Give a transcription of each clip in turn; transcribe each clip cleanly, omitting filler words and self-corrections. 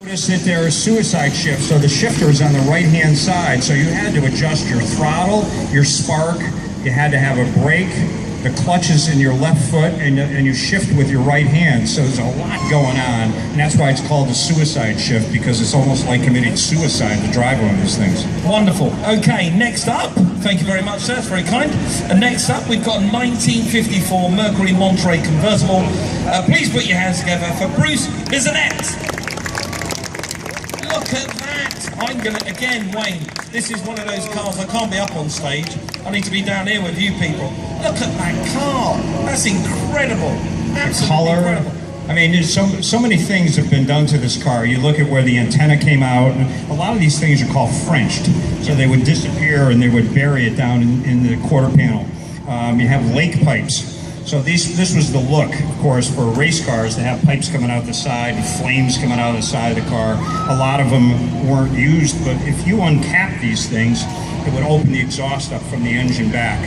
Notice that there are suicide shifts, so the shifter is on the right-hand side, so you had to adjust your throttle, your spark, you had to have a brake, the clutch is in your left foot, and you shift with your right hand, so there's a lot going on, and that's why it's called the suicide shift, because it's almost like committing suicide to drive one of these things. Wonderful. Okay, next up, thank you very much, sir, that's very kind. And next up, we've got a 1954 Mercury Monterey convertible. Please put your hands together for Bruce Bissonette. Look at that! I'm gonna, again, Wayne, this is one of those cars, I can't be up on stage. I need to be down here with you people. Look at that car! That's incredible! Absolutely Color. incredible. I mean, there's so many things have been done to this car. You look at where the antenna came out, and a lot of these things are called Frenched. So they would disappear and they would bury it down in the quarter panel. You have lake pipes. So this was the look, of course, for race cars to have pipes coming out the side, flames coming out of the side of the car. A lot of them weren't used, but if you uncap these things, it would open the exhaust up from the engine back.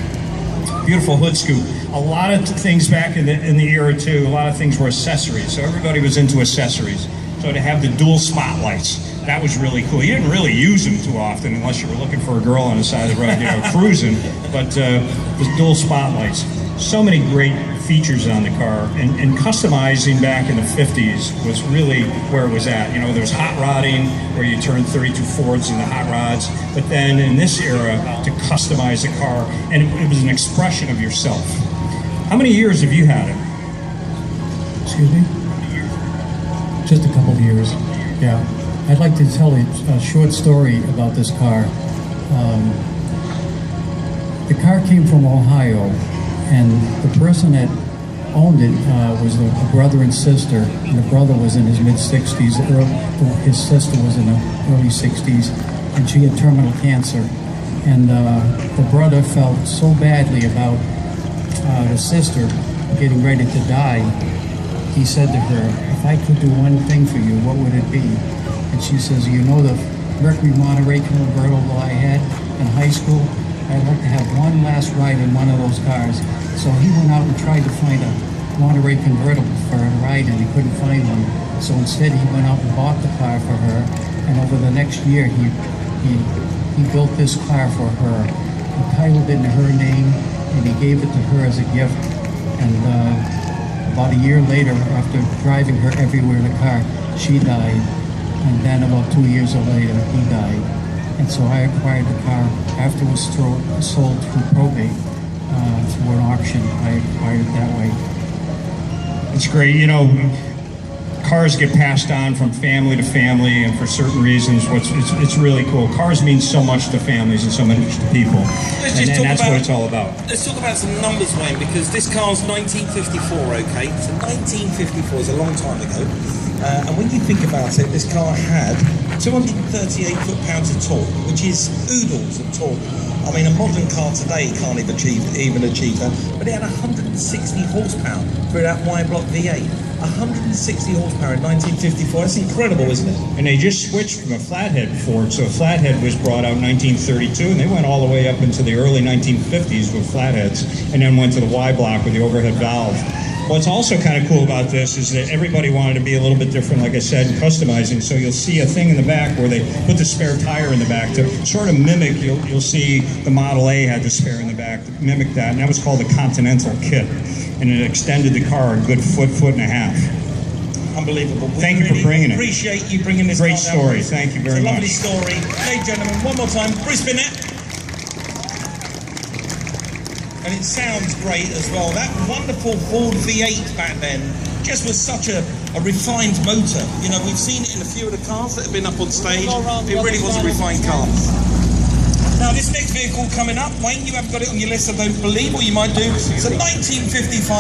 Beautiful hood scoop. A lot of things back in the era too, a lot of things were accessories. So everybody was into accessories. So to have the dual spotlights, that was really cool. You didn't really use them too often unless you were looking for a girl on the side of the road, cruising, but the dual spotlights. So many great features on the car, and customizing back in the 50s was really where it was at. You know, there's hot rodding, where you turn 32 Fords into hot rods, but then in this era, to customize the car, and it was an expression of yourself. How many years have you had it? Excuse me? Just a couple of years, yeah. I'd like to tell you a short story about this car. The car came from Ohio, and the person that owned it was a brother and sister, and the brother was in his mid-60s, his sister was in the early 60s, and she had terminal cancer. And the brother felt so badly about the sister getting ready to die, he said to her, "If I could do one thing for you, what would it be?" And she says, "You know the Mercury Monterey convertible I had in high school? I'd like to have one last ride in one of those cars." So he went out and tried to find a Monterey convertible for her to ride, and he couldn't find one. So instead he went out and bought the car for her, and over the next year he built this car for her. He titled it in her name, and he gave it to her as a gift. And about a year later, after driving her everywhere in the car, she died. And then about 2 years later, he died. And so I acquired the car after it was sold through probate, through an auction. I acquired it that way. It's great. You know, cars get passed on from family to family, and for certain reasons, it's really cool. Cars mean so much to families and so much to people, and that's what it's all about. Let's talk about some numbers, Wayne, because this car's 1954, okay? So 1954 is a long time ago. And when you think about it, this car had 238 foot-pounds of torque, which is oodles of torque. I mean, a modern car today can't even achieve that, but it had 160 horsepower through that Y-block V8. 160 horsepower in 1954, that's incredible, isn't it? And they just switched from a flathead Ford, so a flathead was brought out in 1932, and they went all the way up into the early 1950s with flatheads, and then went to the Y-block with the overhead valve. What's also kind of cool about this is that everybody wanted to be a little bit different, like I said, customizing. So you'll see a thing in the back where they put the spare tire in the back to sort of mimic. You'll see the Model A had the spare in the back to mimic that, and that was called the Continental Kit, and it extended the car a good foot and a half. Unbelievable. Thank you for bringing it. Appreciate you bringing this. Great story. Thank you very much. It's a lovely story, ladies and gentlemen. One more time, Bruce Bissonette. And it sounds great as well. That wonderful Ford V8 back then just was such a refined motor. You know, we've seen it in a few of the cars that have been up on stage. It really was a refined car. Now, this next vehicle coming up, Wayne, you haven't got it on your list, I don't believe, or you might do. It's a 1955.